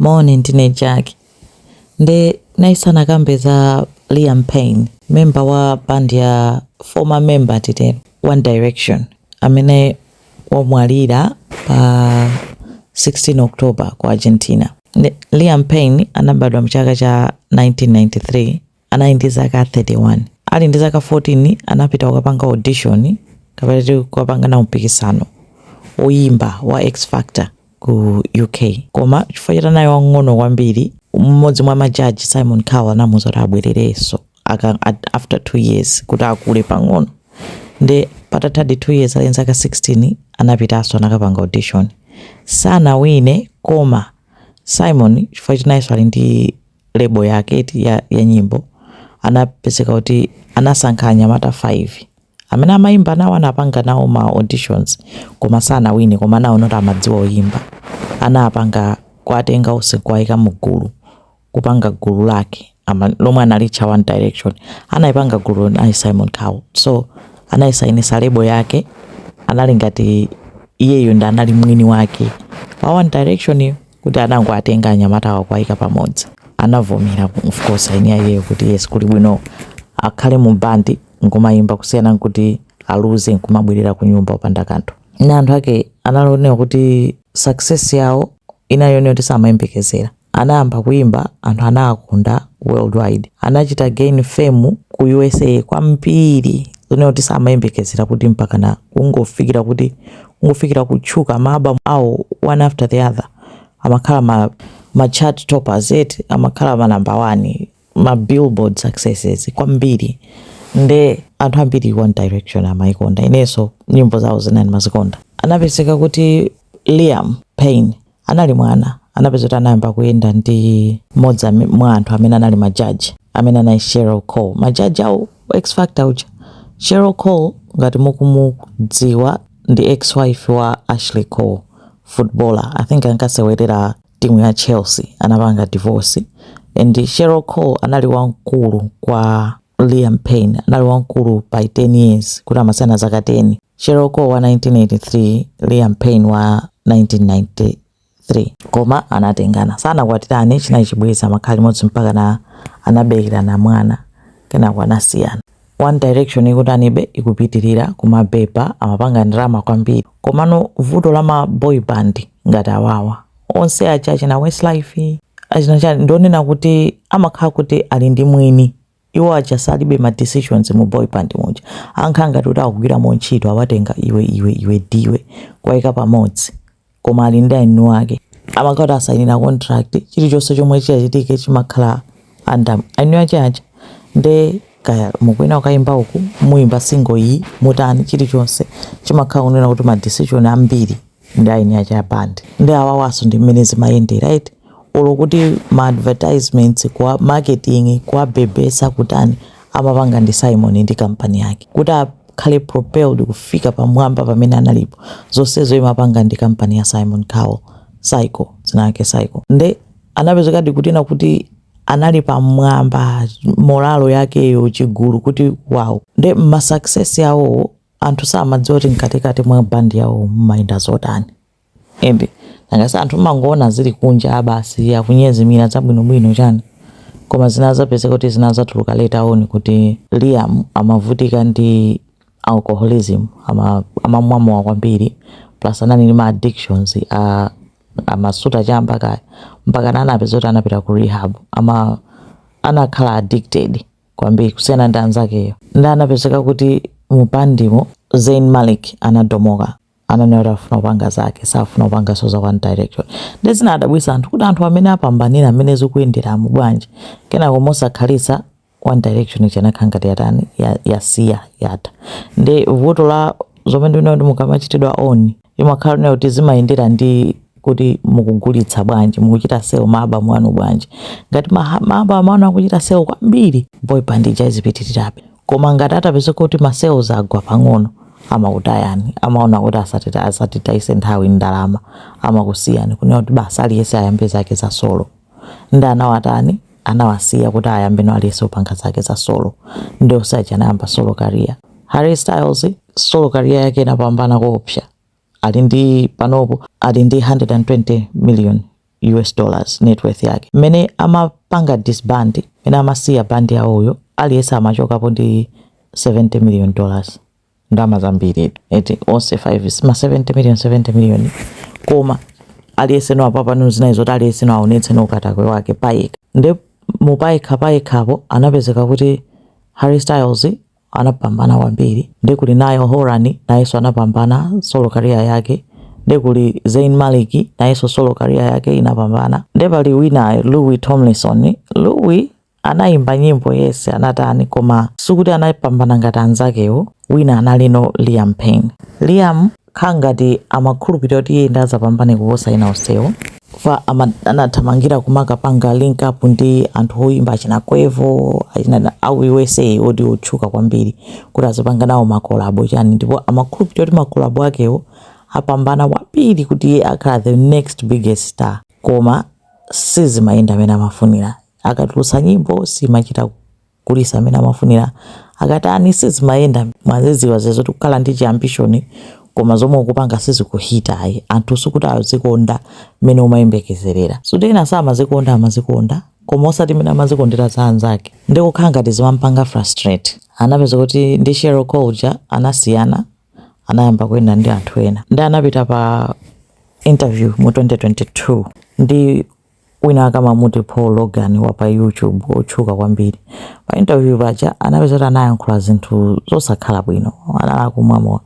Morning teenage Jack. Nde naisana kambeza Liam Payne, member wa band ya former member tite One Direction. Amene wamwalira pa 16 October kwa Argentina. Liam Payne anabadwa mchaka cha 1993, anaindi zaka 31. Ali ndi zaka 14 anapita ukapanga audition kapati kupanga na mpikisano uyimba wa X Factor ku UK. Koma chifukwa naye wang'ono kwambiri, mmodzi mwa majaji Simon Cowell anamuza abwerereso after 2 years kuti akule pang'ono. Nde patatadi 2 years ali zaka 16 anapitaso anakapanga audition. Sana wine koma Simon chifukwa naye ali ndi label yake ya nyimbo, anapezeka kuti anasankha anyamata 5 amene amayimba nawo, anapanga nawo ma auditions koma sana wine, koma nawo noti amadziwa oyimba. Anapanga kwatenga usikwayika mugulu kupanga gulu lake lomwe analicha One Direction. Anaipanga gulu na Simon Cowell, so anaisainisa label yake, anali ngati iyeyo ndi anali mwini wake wa One Direction kuti anango atenga anyamata wakwayika pamodzi. Anavomera of course aini iyeyo kuti yes kuli bwino akhale mu bandi nkumayimba kusiyana kuti aluze nkumabwerera ku nyumba opanda kanthu. Na anthu ake analonera kuti success yawo inayonera kuti samayembekezera. Anayamba kuimba anthu anakunda worldwide, anachita gain fame ku USA kwambiri zonera kuti samayembekezera kuti mpaka na ungofikira kutchuka maaba awo one after the other. Amakhala ma chart toppers amakhala ma number 1 ma Billboard successes kwambiri. Nde anthu ambiri One Direction amaikonda, ineso nyimbo zawo zinani mazikonda. Anapezeka kuti Liam Payne anali mwana, anapezeka anayamba kuyenda ndi modzi mwa anthu amene anali majaji amene anali Cheryl Cole. Majaji awo X Factor uja Cheryl Cole ngati mukumudziwa ndi ex-wife wa Ashley Cole, footballer. I think ankasewelera timu ya Chelsea, anapanga divorce. And Cheryl Cole anali wankulu kwa Liam Payne, anali wankulu by 10 years kuti amasana zaka 10. Cheryl Cole wa 1983, Liam Payne wa 1993. Koma anatengana sana kwatirane china chibweza makhali modzi mpaka na anaberekera na mwana kena kwanasiyana. One Direction ikutanibe ikupitirira kumabeba amapanga ndrama kwambiri. Komano vuto la ma boy band ngati awawa onse achache na Westlife achina ndonena kuti amakhala kuti ali ndi mwini, iwo achasalibe ma decisions mu boy band muja. Ankhanga kuti akugwira ntchito awatenga iwe diwe kwaika pamodzi, koma ali ndi anu wake. Amakhala asainira contract, chilichonse chomwe chachitike chimakhala anda anu achache. Nde kaya mukwena ukaimba uku muimba single iyi mutani, chilichonse chimakhala unena kuti ma decision ambiri ndi aini acha band. Nde awawaso ndi mmene zimayendera right. Olo kuti ma advertisements kwa marketing kwa bebesa kutani amapanga ndi Simon ndi company yake kuti akhale propelled kufika pamwamba pamene analipo. Zonsezo imapanga ndi company ya Simon Cowell, Psycho. Nde anapezeka kuti kuti anali pamwamba, moralo yake yo chigulu kuti wow. Nde ma success yawo anthu samadziwa kuti mkatikati mwa band yawo mmainda zotani. Ende nangasa anthu mangoona zili kunja abasi akunyezimira zabwinobwino chani, koma zinazapezeka kuti zinazatuluka later on kuti Liam amavutika ndi alcoholism, amamwamwa kwambiri, plus anali ndi ma addictions amasuta chamba kaya mpaka anapeza kuti anapita ku rehab. Anakhala addicted kwambiri kusiyana ndi anzakeyo. Nda anapezeka kuti mupandimo Zayn Malik anadomoka, ananera afuna upanga zake, safuna upanga soza One Direction. Ndezina adabwisa anthu kuti anthu amene apambanira amene zikuyendera mu bwanji kena komosa khalisa One Direction chanakhangati yatani yasiya yata. Nde vuto la zomwe ndi mukamachitidwa on imakhala nayo kuti zimayendera ndi kuti mukugulitsa bwanji, mukuchita sale maaba mwanu bwanji. Ngati maaba mwanu akuchita sale kwambiri, boy band ijazipitirirabe. Koma ngati atapeza kuti ma sales agwa pang'ono, amakutayani, amaona kuti asatitaise nthawi ndalama, amakusiyani kunena kuti basi aliyese ayambe zake za solo. Ndi anawatani anawasiya kuti ayambe no aliyese upanga zake za solo. Ndio sacha anayamba solo career. Harry Styles solo career yake inapambana kuopsha. Alindi panopo alindi 120 million US dollars net worth yake. Mene amapanga disband, mene amasiya bandi ya uyo, aliyesa amachoka po ndi $70 million. Ndama zambiri. Eti onse 5 ma 70 million. Koma aliyese no apapa nuzina izota aliyese no aunetse no katakwe wake paika. Nde mupaika hapo anapezeka kuti Harry Styles anapambana wambiri. Nde kuli nayo Horani na yeso anapambana solo career yake. Nde kuli Zayn Malik na yeso solo career yake inapambana. Nde pali wina Louis Tomlinson. Louis anaimba nyimbo yese anatani koma sukuti anapambana ngati anzakewo. Wina analino Liam Payne. Liam kangati amakhulupirira kuti iye ndaza pambane kuposa ina onsewo. Fa anathamangira kumakapanga link up ndi anthu oyimba achina Quavo achina au USA odi otchuka kwambiri kuti azipanga nawo makolabo chani, ndipo amakhulupirira kuti makolabo akewo apambana wapiri kuti iye akhala the next biggest star. Koma sizimayenda amene amafunira. Akatulutsa nyimbo simachita kulisa amene amafunira. Akatani sizimayenda mwaziziwa zezoti kukhala ndi ambition koma zomwe ukupanga sizikuhita ayi. Anthu sukuti azikonda mene umayembekezerera. Sudena amazikonda koma osati mene amazikondera za anzake. Ndi kukhala ngati zimampanga frustrate. Anapeza kuti ndi Cheryl Cole anasiyana, anayamba kuyenda ndi anthu ena. Ndi anapita pa interview mu 2022 ndi wina kama muti Paul Logan wa pa YouTube otchuka kwambiri. Pa interview paja anapeza kuti anayankhula zinthu zosakhala bwino, analakumwamo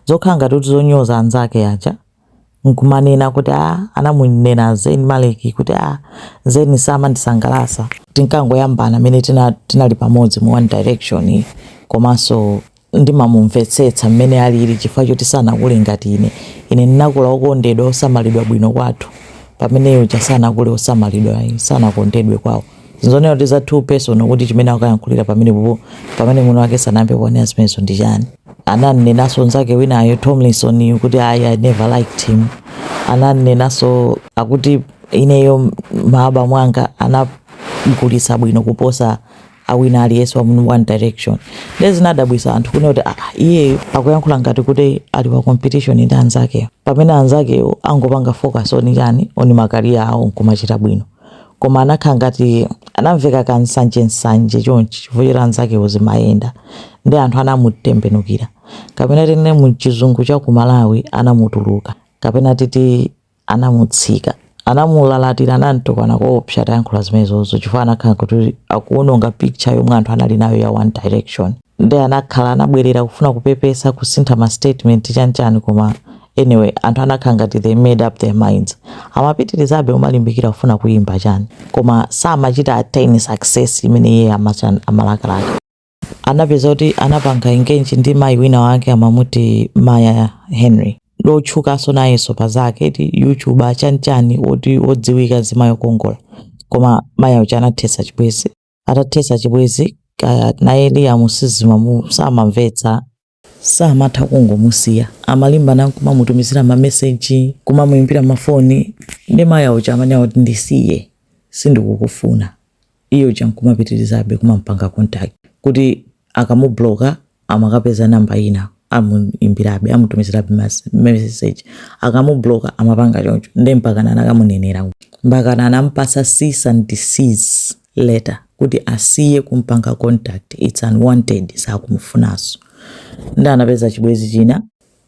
zokhala ngati zonyoza anzake aja. Nkumanena kuti anamunena Zayn Malik kuti Zayn samandisangalasa. Tinkangoyambana mene tinali pamodzi mu One Direction, komanso ndimamumvetsetsa mmene alili chifukwa choti sanakule ngati ine ndinakula okondedwa osamalidwa bwino kwathu. Pameneyo sanakule osamalidwa sanakondedwe kwawo. Zinzonera kuti za two person kuti chimene akayankhulira pamene muno wake sanambe kuonera zimenezo ndi chani. Ananenaso nzake winayo Tomlinson kuti I never liked him. Ananenaso akuti ineyo mahaba mwanga anagulitsa bwino kuposa awina aliyese wa mu One Direction. Lezi nadabwisa anthu kuno kuti iye akuyankhula ngati kuti ali wa competition ndi anzake. Pamene anzake angopanga focus on makaria awo nkumachita bwino. Koma anakhala ngati anamveka kansanje chonchi chifukwa anzake uzimayenda. Ndi anthu anamutembenukira. Kapena tene mu chizungu cha ku Malawi anamutuluka. Kapena titi anamutsika. Anamulalatira nantukana koopsa tayankhula zimenezozo chifukwa anakhala kuti akuononga picture yomwe anthu anali nayo ya One Direction. Ndi anakhala anabwerera kufuna kupepesa kusintha ma statement chanchani koma anyway anthu anakhala ngati they made up their minds. Amapitirizabe umalimbikira kufuna kuyimba chani koma samachita attain success imene iye amalakalaka. Anapeza kuti anapanga engage ndi mayi wina wake amamuti Maya Henry. Lotchukaso nayeso pazake ti YouTube chanchani oti odziwika zimayo kongola. Koma Maya uja anathetsa chibwezi. Atathetsa chibwezi naye Liam samamvetsa samatha kungomusiya. Amalimbana kumamutumizira ma message, kumamuimbira mafoni. Ndi Maya uja amanya kuti ndisiye sindikukufuna. Iyo uja nkumapitirizabe kumampanga contact kuti akamubloka amakapeza namba ina amuimbirabe amutumizirabe message. Akamubloka amapanga choncho ndi mpakana anakamunenera mpakana anampasa cease and desist letter kuti asiye kumpanga contact, it's unwanted, sakumufunaso. Ndi anapeza chibwezi china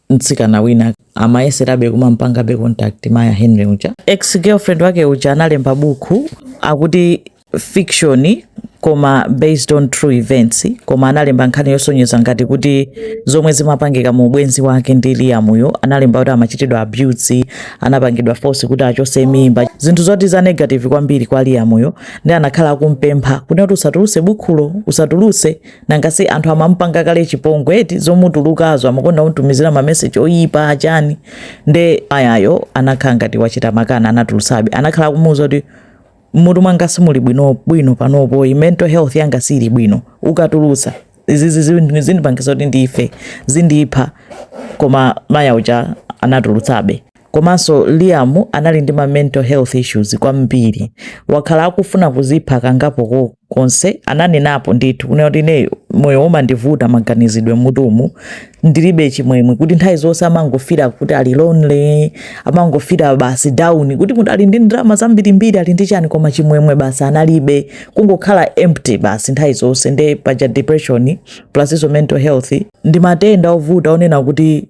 mtsikana wina amayeserabe kumampanga be contact Maya Henry uja. Ex girlfriend wake uja analemba buku akuti fiction koma based on true events, koma analemba nkhani yosonyeza ngati kuti zomwe zimapangika mu bwenzi wake ndi Liamuyo. Analemba kuti amachitidwa abuse, anapangidwa force kuti achose mimba, zinthu zoti za negative kwambiri kwa Liamuyo. Ndi anakhala kumpempha kuti usatuluse bukhulo, usatuluse nangasi anthu amampanga kale chipongwe eti zomutulukazo amakonda kuntumizira ma message oyipa achani. Ndi ayayo anakhala ngati wachita makana anatulusabe. Anakhala kumuza kuti mutu mwanga simuli bwino panopo, mental health yanga sili bwino, ukatulusa izi zindipangisa kuti ndife zindipha. Koma Maya uja anatulutsabe. Komanso Liam anali ndi ma mental health issues kwambiri, wakhala akufuna kuzipha kangapo konse. Ananenapo ndithu kuti ineyo moyo umandivuta maganizidwe mutumu ndilibe chimwemwe kuti nthawi zonse amangofira kuti ali lonely, amangofira basi down kuti munthu ali ndi drama zambirimbiri ali ndi chani koma chimwemwe basi analibe, kungokhala empty basi nthawi zonse. Nde paja depression plus iso mental health ndi matenda ovuta onena kuti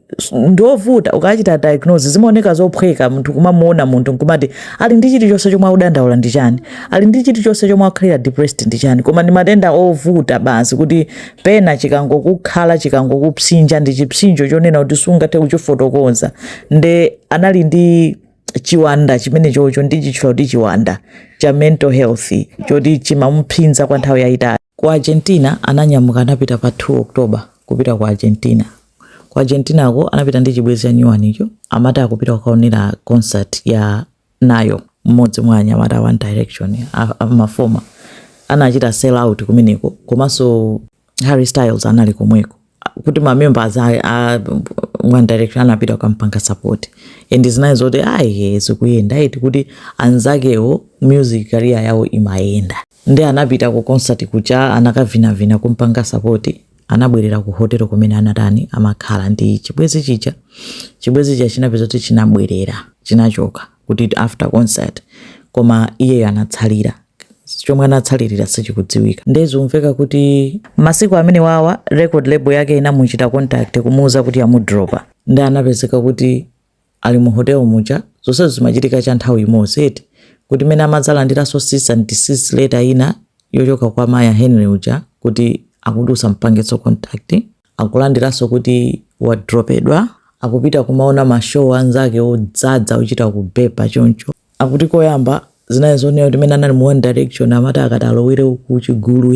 ndiovuta ukachita diagnosis zimaoneka zophweka munthu kumamuona munthu nkumati ali ndi chilichonse chomwe akudandaula ndi chani, ali ndi chilichonse chomwe akhalira depressed ndi chani, koma ndi matenda ovuta basi kuti pena chikangokukhala chikangokupsinja ndi chipsinjo chonena kuti sungathe kuchifotokoza. Nde anali ndi chiwanda chimene chocho ndichitchula kuti chiwanda cha mental health choti chimamuphinza kwa nthawi yayitali. Ku Argentina ananyamuka anapita pa 2 October kupita ku Argentina. Ku Argentina ko anapita ndi chibwezi ya nyuwanicho amati akupita kukaonera concert ya Nayo, mmodzi mwa anyamata One Direction mafoma anachita sell out kumeneko, komanso Harry Styles anali komweko kuti ma members a One Direction anapita kukampanga support and zinayi zoti zikuyenda iti kuti anzakewo music career yawo imayenda. Ndi anapita ku concert kucha anakavina kumpanga support, anabwerera ku hotel kumene anatani amakhala ndi chibwezi chicha. Chibwezi chicha chinapeza kuti chinabwerera chinachoka kuti after concert, koma iye anatsalira chomwe anatsalirira sichikudziwika. Ndezumveka kuti masiku amene wawa record label yake inamuchita contact kumuuza kuti amudropa. Ndi anapezeka kuti ali mu hotel mucha zonse zimachitika cha nthawi imodzi kuti mene amadzalandiranso cease and desist letter ina yochoka kwa Maya Henry uja kuti akudusa mpangetso contact, akulandiranso kuti wadropedwa, akupita kumaona mashow anzake odzadza uchita kubepa choncho. Akuti koyamba zinayi zonena kuti mene anali mu One Direction amati akati alowere ku chigulu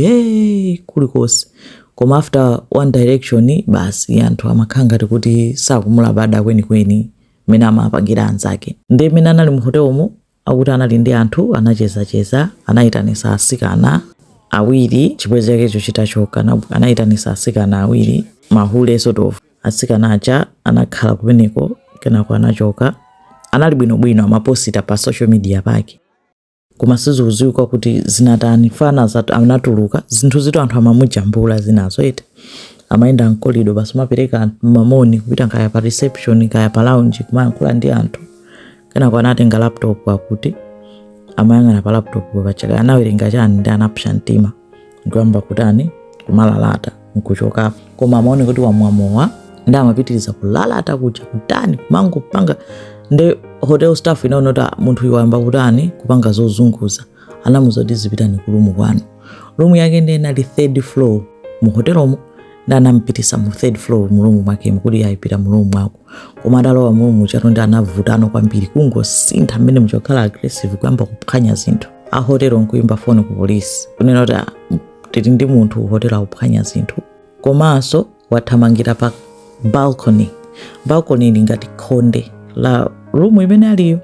kulikonse, koma after One Direction basi anthu amakhala ngati kuti sakumulabada kwenikweni mene amapangira anzake. Ndi mene anali mu hotelomo akuti anali ndi anthu anacheza anayitanisa asikana awiri, chibwezi yake chitachoka anayitanisa asikana awiri mahule sort of. Asikana aja anakhala kumeneko kenako anachoka, anali bwinobwino amaposita pa social media pake, koma siziuziwika kuti zinatani fana zatu anatuluka zinthu zito anthu amamujambula zinazo amayenda mkolido basi mapereka mamoni kupita kaya pa reception kaya pa lounge kumayankhula ndi anthu. Kenako anatenga laptop akuti amayang'ana pa laptop pachaka anawerenga chani ndi anapsha mtima nkuyamba kutani kumalalata nkuchoka, koma amaone kuti wamwamowa ndi amapitiriza kulalata kucha kutani kumangopanga. Ndi hotel staff inaonota munthu iwamba kutani kupanga zozunguza, anamuzoti zipitani ku room kwanu. Room yake ndi inali 3rd floor mu hotelomo, ndi anampitisa mu 3rd floor mu room mwake kuti ayipita mu room mwako, koma adalowa mu room chato ndi anavutano kwambiri kungosintha mmene muchokhala aggressive kuyamba kuphwanya zinthu. A hotel nkuyimba phone ku police kunena kuti tili ndi munthu hotel akuphwanya zinthu, komanso wathamangira pa balcony. Balcony ili ngati khonde la room imene aliyo,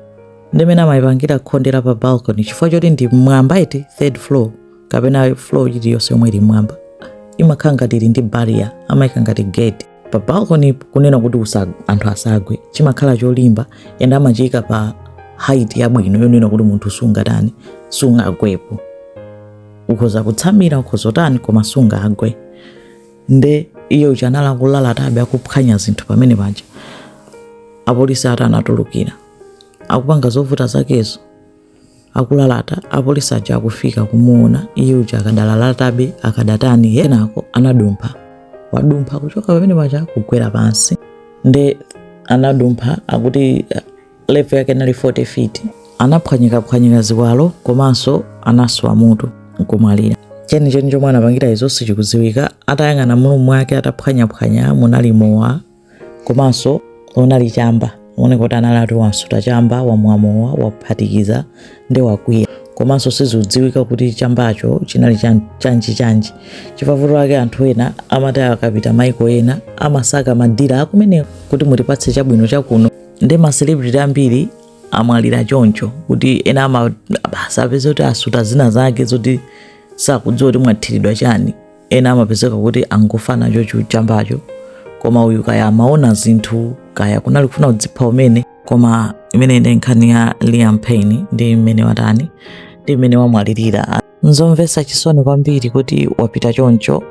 ndi mene amayipangira khonde la pa balcony chifukwa choti ndi mwamba 3rd floor kapena floor iliyonse yomwe ili mwamba imakhala ngati ili ndi barrier, amayika ngati gate pa balcony kunena kuti anthu asagwe. Chimakhala cholimba and amachika pa height yabwino yonena kuti munthu sungatani sungagwepo, ukhoza kutsamira ukhozotani koma sungagwe. Nde iyo chanala kulalata abe akuphwanya zinthu pamene paja. Apolisi atanatulukira akupanga zovuta zakezo akulalata, apolisi aja akufika kumuona iyo akadalalatabe akadatani kenako wadumpha kuchoka pamene paja kugwera pansi. Nde anadumpha akuti level yake nali 40 feet, anaphwanyika ziwalo komanso anaswa mutu nkumwalira. Cheni chomwe anapangira izonse chikudziwika, atayang'ana mulu mwake ataphwanya munali mowa komanso onali chamba, one kuti analati wasuta chamba wamwamowa waphatikiza ndi wakwiya, komanso siziudziwika kuti chambacho chinali chanji. Chifavuto wake anthu ena amati akapita maiko ena amasaka madira akumene kuti mutipatse chabwino chakuno. Ndi ma celebrity ambiri amwalira choncho kuti ena basa apeze kuti asuta zina zake zoti sakudziwa kuti mwathiridwa chani. Ena amapezeka kuti angofana chocho chambacho, koma uyu kaya amaona zinthu kaya kunali kufuna kudzipha umene, koma imene ndi nkhani ya Liam Payne ndi imene watani ndi imene wamwalirira. Nzomvetsa chisoni kwambiri kuti wapita choncho,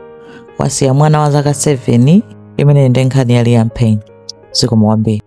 wasiya mwana wa zaka 7 imene ndi nkhani ya Payne. Zikomo kwambiri.